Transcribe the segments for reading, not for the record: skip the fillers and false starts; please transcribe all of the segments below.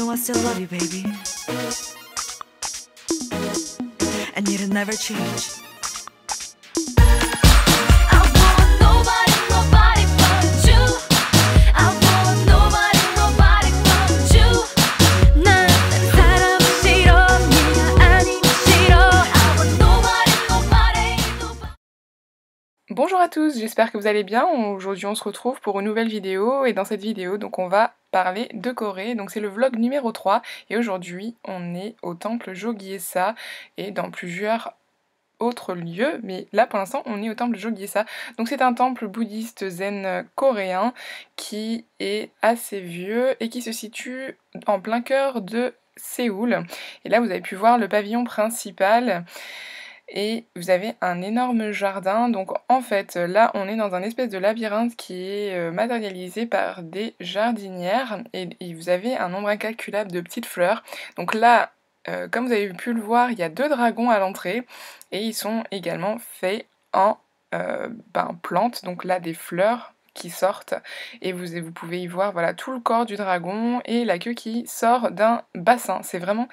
know I still love you, baby. And it'll never change. Bonjour à tous, j'espère que vous allez bien. Aujourd'hui on se retrouve pour une nouvelle vidéo et dans cette vidéo donc on va parler de Corée. Donc c'est le vlog numéro 3 et aujourd'hui on est au temple Jogye-sa et dans plusieurs autres lieux, mais là pour l'instant on est au temple Jogye-sa. Donc c'est un temple bouddhiste zen coréen qui est assez vieux et qui se situe en plein cœur de Séoul. Et là vous avez pu voir le pavillon principal. Et vous avez un énorme jardin, donc en fait là on est dans un espèce de labyrinthe qui est matérialisé par des jardinières et vous avez un nombre incalculable de petites fleurs. Donc là, comme vous avez pu le voir, il y a 2 dragons à l'entrée et ils sont également faits en plantes, donc là des fleurs qui sortent et vous pouvez y voir voilà, tout le corps du dragon et la queue qui sort d'un bassin. C'est vraiment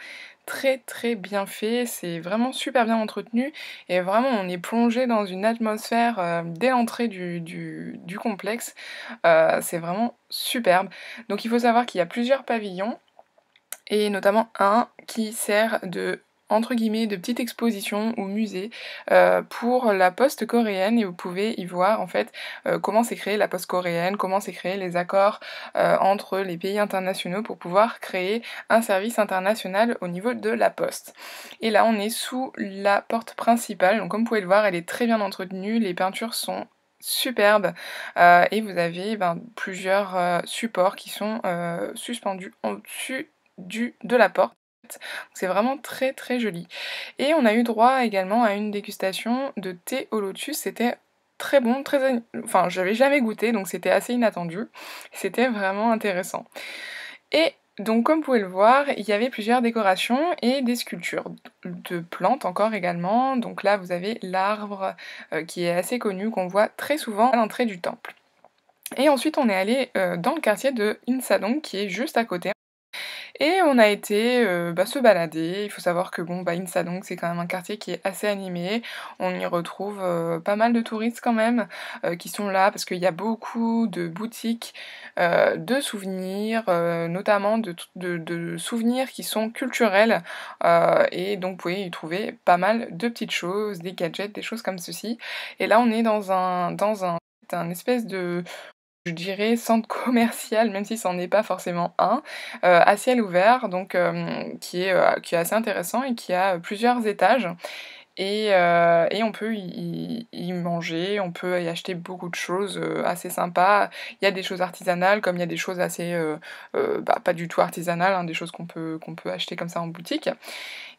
très bien fait, c'est vraiment super bien entretenu et vraiment on est plongé dans une atmosphère dès l'entrée du complexe. C'est vraiment superbe. Donc il faut savoir qu'il y a plusieurs pavillons et notamment un qui sert de entre guillemets de petite exposition ou musée pour la poste coréenne et vous pouvez y voir en fait comment s'est créée la poste coréenne, comment s'est créé les accords entre les pays internationaux pour pouvoir créer un service international au niveau de la poste. Et là on est sous la porte principale, donc comme vous pouvez le voir elle est très bien entretenue, les peintures sont superbes et vous avez plusieurs supports qui sont suspendus au-dessus de la porte. C'est vraiment très joli. Et on a eu droit également à une dégustation de thé au lotus. C'était très bon, enfin j'avais jamais goûté donc c'était assez inattendu. C'était vraiment intéressant. Et donc comme vous pouvez le voir, il y avait plusieurs décorations et des sculptures de plantes encore également. Donc là vous avez l'arbre qui est assez connu, qu'on voit très souvent à l'entrée du temple. Et ensuite on est allé dans le quartier de Insadong qui est juste à côté. Et on a été se balader. Il faut savoir que Insadong c'est quand même un quartier qui est assez animé. On y retrouve pas mal de touristes quand même qui sont là parce qu'il y a beaucoup de boutiques de souvenirs, notamment de souvenirs qui sont culturels et donc vous pouvez y trouver pas mal de petites choses, des gadgets, des choses comme ceci. Et là on est dans un espèce de, je dirais, centre commercial, même si c'en est pas forcément un, à ciel ouvert, donc qui est assez intéressant et qui a plusieurs étages. Et on peut y manger, on peut y acheter beaucoup de choses assez sympas. Il y a des choses artisanales, comme il y a des choses assez pas du tout artisanales, hein, des choses qu'on peut acheter comme ça en boutique.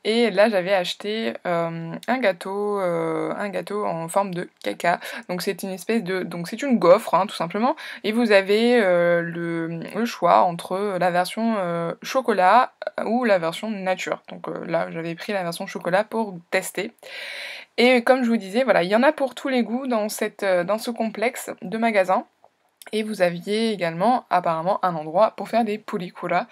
Et là j'avais acheté un gâteau en forme de caca. Donc c'est une espèce de, donc c'est une gaufre hein, tout simplement. Et vous avez le choix entre la version chocolat ou la version nature. Donc là j'avais pris la version chocolat pour tester. Et comme je vous disais, voilà, il y en a pour tous les goûts dans ce complexe de magasins. Et vous aviez également apparemment un endroit pour faire des pulikura.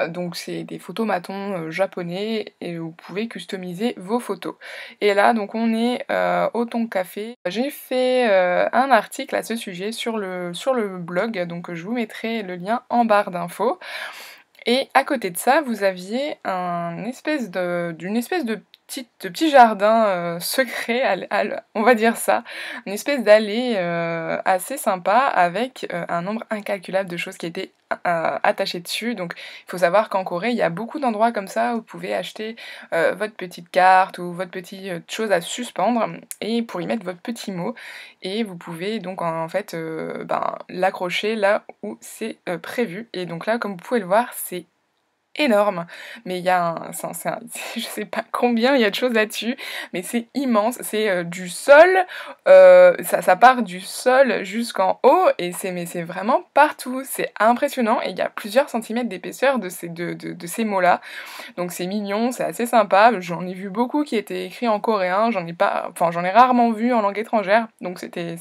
Donc c'est des photomatons japonais et vous pouvez customiser vos photos. Et là donc on est au Tonk Café. J'ai fait un article à ce sujet sur le blog, donc je vous mettrai le lien en barre d'infos. Et à côté de ça, vous aviez une espèce de petit jardin secret, on va dire ça, une espèce d'allée assez sympa avec un nombre incalculable de choses qui étaient attachées dessus. Donc il faut savoir qu'en Corée, il y a beaucoup d'endroits comme ça où vous pouvez acheter votre petite carte ou votre petite chose à suspendre et pour y mettre votre petit mot. Et vous pouvez donc en fait l'accrocher là où c'est prévu. Et donc là, comme vous pouvez le voir, c'est énorme, mais il y a je sais pas combien il y a de choses là-dessus, mais c'est immense, c'est du sol, ça part du sol jusqu'en haut, et c'est vraiment partout, c'est impressionnant, et il y a plusieurs centimètres d'épaisseur de ces mots-là, donc c'est mignon, c'est assez sympa, j'en ai vu beaucoup qui étaient écrits en coréen, j'en ai rarement vu en langue étrangère, donc c'était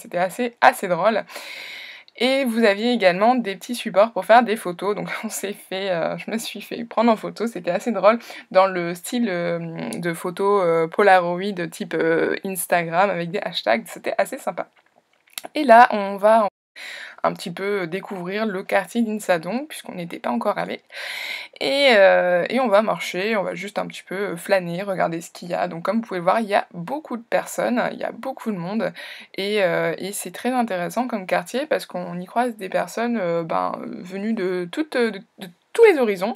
assez drôle. Et vous aviez également des petits supports pour faire des photos, donc je me suis fait prendre en photo, c'était assez drôle, dans le style, de photos, Polaroid type, Instagram avec des hashtags, c'était assez sympa. Et là, on va un petit peu découvrir le quartier d'Insadong, puisqu'on n'était pas encore allé. Et on va marcher, on va juste un petit peu flâner, regarder ce qu'il y a. Donc comme vous pouvez le voir, il y a beaucoup de personnes, il y a beaucoup de monde et c'est très intéressant comme quartier parce qu'on y croise des personnes, venues de tous les horizons.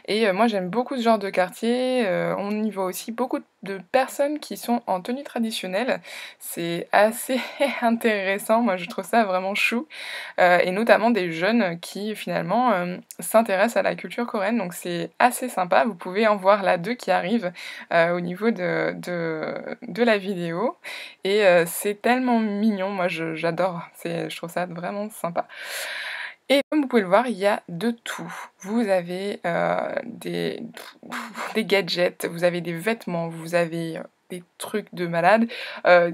Moi j'aime beaucoup ce genre de quartier, on y voit aussi beaucoup de personnes qui sont en tenue traditionnelle. C'est assez intéressant, moi je trouve ça vraiment chou, et notamment des jeunes qui finalement, s'intéressent à la culture coréenne, donc c'est assez sympa. Vous pouvez en voir là 2 qui arrivent, au niveau de la vidéo c'est tellement mignon, moi j'adore, je trouve ça vraiment sympa. Et comme vous pouvez le voir, il y a de tout. Vous avez, des gadgets, vous avez des vêtements, vous avez, des trucs de malade.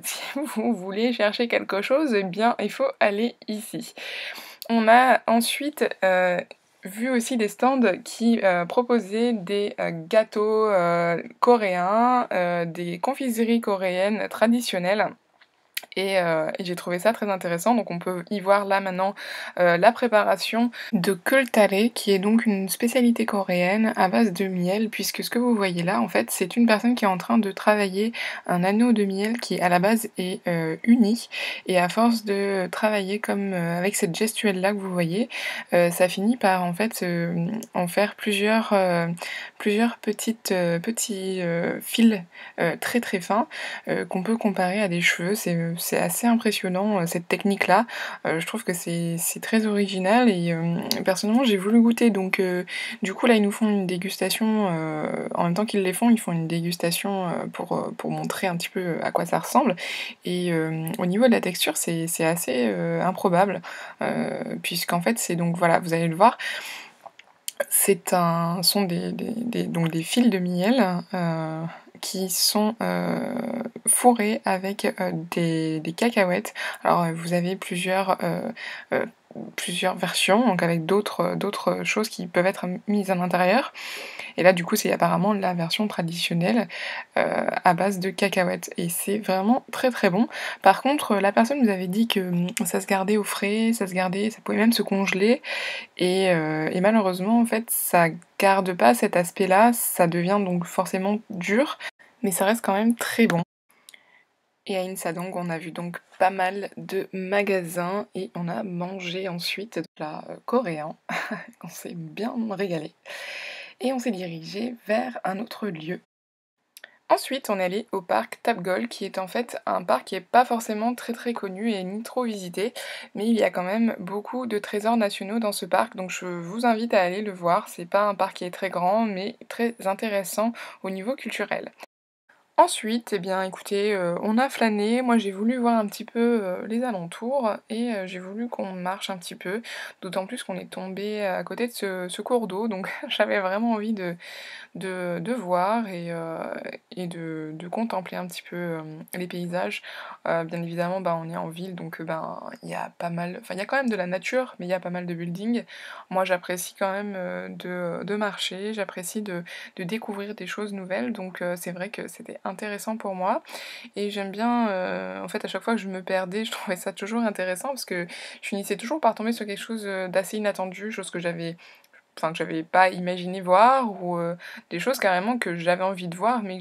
Si vous voulez chercher quelque chose, eh bien, il faut aller ici. On a ensuite, vu aussi des stands qui, proposaient des, gâteaux, coréens, des confiseries coréennes traditionnelles. Et j'ai trouvé ça très intéressant, donc on peut y voir là maintenant la préparation de keultare, qui est donc une spécialité coréenne à base de miel, puisque ce que vous voyez là, en fait, c'est une personne qui est en train de travailler un anneau de miel qui à la base est uni, et à force de travailler comme avec cette gestuelle là que vous voyez, ça finit par en fait en faire plusieurs petits fils très très fins qu'on peut comparer à des cheveux. C'est assez impressionnant, cette technique-là. Je trouve que c'est très original et personnellement j'ai voulu goûter donc du coup là ils nous font une dégustation, en même temps qu'ils les font, ils font une dégustation, pour montrer un petit peu à quoi ça ressemble et au niveau de la texture c'est assez, improbable, puisqu'en fait c'est donc voilà, vous allez le voir, sont donc des fils de miel, qui sont, fourrés avec, des cacahuètes. Alors, vous avez plusieurs versions, donc avec d'autres choses qui peuvent être mises à l'intérieur. Et là, du coup, c'est apparemment la version traditionnelle, à base de cacahuètes et c'est vraiment très, très bon. Par contre, la personne nous avait dit que, ça se gardait au frais, ça pouvait même se congeler et malheureusement, en fait, ça garde pas cet aspect-là, ça devient donc forcément dur, mais ça reste quand même très bon. Et à Insadong, on a vu donc pas mal de magasins et on a mangé ensuite de la coréen. On s'est bien régalé. Et on s'est dirigé vers un autre lieu. Ensuite, on est allé au parc Tapgol, qui est en fait un parc qui est pas forcément très très connu et ni trop visité, mais il y a quand même beaucoup de trésors nationaux dans ce parc, donc je vous invite à aller le voir. C'est pas un parc qui est très grand, mais très intéressant au niveau culturel. Ensuite, eh bien écoutez, on a flâné, moi j'ai voulu voir un petit peu, les alentours et j'ai voulu qu'on marche un petit peu, d'autant plus qu'on est tombé à côté de ce cours d'eau, donc j'avais vraiment envie de voir et de contempler un petit peu, les paysages. Bien évidemment, bah, on est en ville donc il y a pas mal enfin il y a quand même de la nature, mais il y a pas mal de buildings. Moi j'apprécie quand même, de marcher, j'apprécie de découvrir des choses nouvelles donc c'est vrai que c'était intéressant pour moi et j'aime bien, en fait, à chaque fois que je me perdais, je trouvais ça toujours intéressant parce que je finissais toujours par tomber sur quelque chose, d'assez inattendu, chose que j'avais pas imaginé voir ou des choses carrément que j'avais envie de voir mais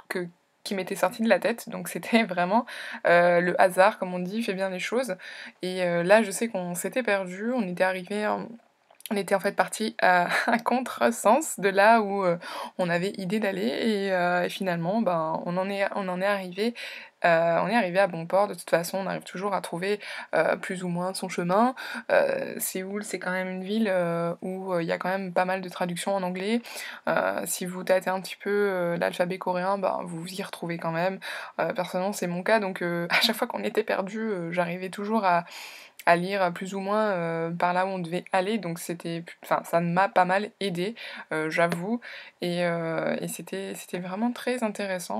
que qui m'étaient sorties de la tête donc c'était vraiment, le hasard comme on dit fait bien les choses et là je sais qu'on s'était perdu, on était en fait parti à un contresens de là où, on avait idée d'aller et finalement, ben, on en est arrivé, à bon port. De toute façon, on arrive toujours à trouver, plus ou moins son chemin. Séoul, c'est quand même une ville, où, il y a quand même pas mal de traductions en anglais. Si vous tâtez un petit peu, l'alphabet coréen, ben, vous vous y retrouvez quand même. Personnellement, c'est mon cas donc à chaque fois qu'on était perdu, j'arrivais toujours à lire plus ou moins, par là où on devait aller, donc ça m'a pas mal aidé, j'avoue et c'était vraiment très intéressant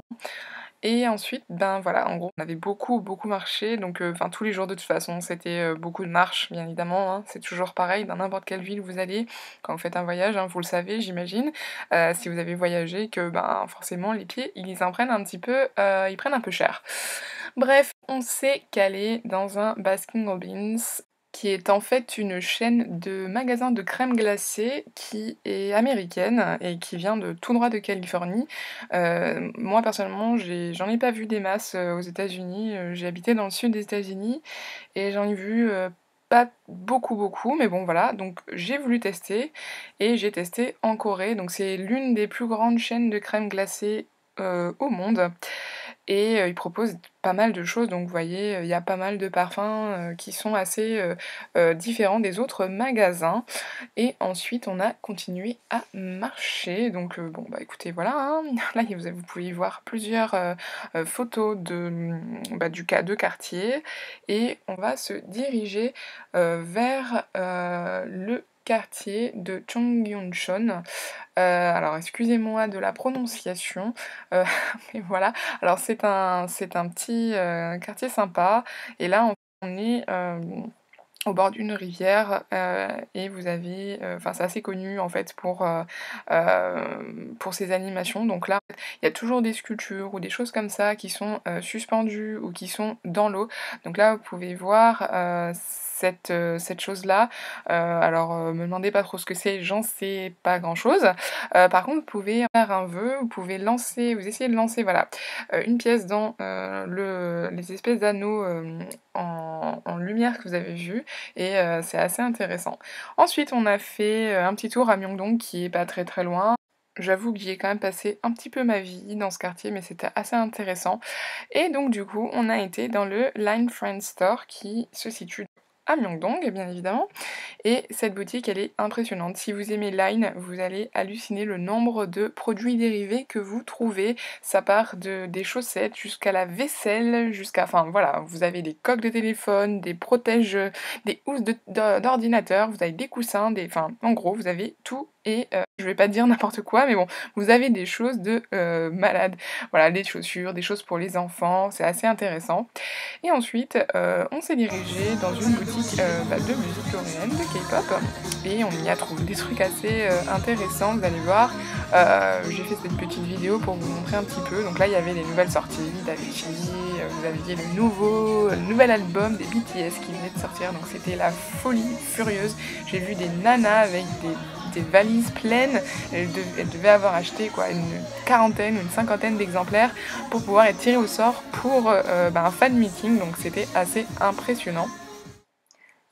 Et ensuite, ben voilà, en gros, on avait beaucoup marché, donc enfin tous les jours de toute façon, c'était, beaucoup de marches bien évidemment, hein. C'est toujours pareil dans n'importe quelle ville où vous allez, quand vous faites un voyage, hein, vous le savez j'imagine, si vous avez voyagé que, ben, forcément les pieds, ils en prennent un petit peu, ils prennent un peu cher. Bref, on s'est calé dans un Baskin-Robbins qui est en fait une chaîne de magasins de crème glacée qui est américaine et qui vient de tout droit de Californie. Moi personnellement, j'en ai pas vu des masses, aux États-Unis, j'ai habité dans le sud des États-Unis et j'en ai vu, pas beaucoup, mais bon voilà, donc j'ai voulu tester et j'ai testé en Corée, donc c'est l'une des plus grandes chaînes de crème glacée, au monde. Et ils proposent pas mal de choses, donc vous voyez, il y a pas mal de parfums, qui sont assez, différents des autres magasins. Et ensuite on a continué à marcher, donc bon bah écoutez voilà, hein, là vous pouvez y voir plusieurs, photos de, bah, de quartier et on va se diriger, vers, le quartier de Cheonggyecheon. Alors excusez-moi de la prononciation, heu, mais voilà. Alors c'est un petit, quartier sympa et là on est, au bord d'une rivière, et vous avez, enfin c'est assez connu en fait pour ses animations. Donc là, il y a toujours des sculptures ou des choses comme ça qui sont, suspendues ou qui sont dans l'eau. Donc là, vous pouvez voir, cette chose-là. Alors, me demandez pas trop ce que c'est, j'en sais pas grand-chose. Par contre, vous pouvez faire un vœu, vous essayez de lancer, voilà, une pièce dans, les espèces d'anneaux, en lumière que vous avez vus et c'est assez intéressant. Ensuite, on a fait, un petit tour à Myeongdong qui est pas très loin. J'avoue que j'y ai quand même passé un petit peu ma vie dans ce quartier, mais c'était assez intéressant. Et donc du coup, on a été dans le Line Friend Store qui se situe à Myeongdong, bien évidemment. Et cette boutique, elle est impressionnante. Si vous aimez Line, vous allez halluciner le nombre de produits dérivés que vous trouvez. Ça part des chaussettes jusqu'à la vaisselle, enfin voilà, vous avez des coques de téléphone, des protèges, des housses d'ordinateur, vous avez des coussins, enfin en gros, vous avez tout et je vais pas dire n'importe quoi, mais bon, vous avez des choses de malade. Voilà, des chaussures, des choses pour les enfants, c'est assez intéressant. Et ensuite, on s'est dirigé dans une boutique, bah, de musique coréenne, de K-pop, et on y a trouvé des trucs assez, intéressants, vous allez voir. J'ai fait cette petite vidéo pour vous montrer un petit peu. Donc là, il y avait les nouvelles sorties d'Avicii, vous aviez le nouvel album des BTS qui venait de sortir, donc c'était la folie furieuse. J'ai vu des nanas avec des valises pleines, elles devaient avoir acheté quoi, une quarantaine ou une cinquantaine d'exemplaires pour pouvoir être tirées au sort pour bah, un fan meeting, donc c'était assez impressionnant.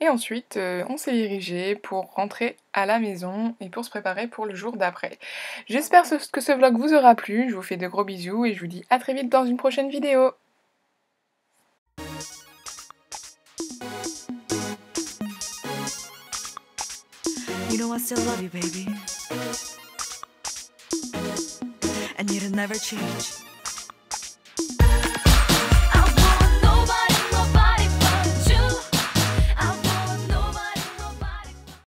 Et ensuite, on s'est dirigé pour rentrer à la maison et pour se préparer pour le jour d'après. J'espère que ce vlog vous aura plu, je vous fais de gros bisous et je vous dis à très vite dans une prochaine vidéo. You know I still love you, baby. And you'll never change.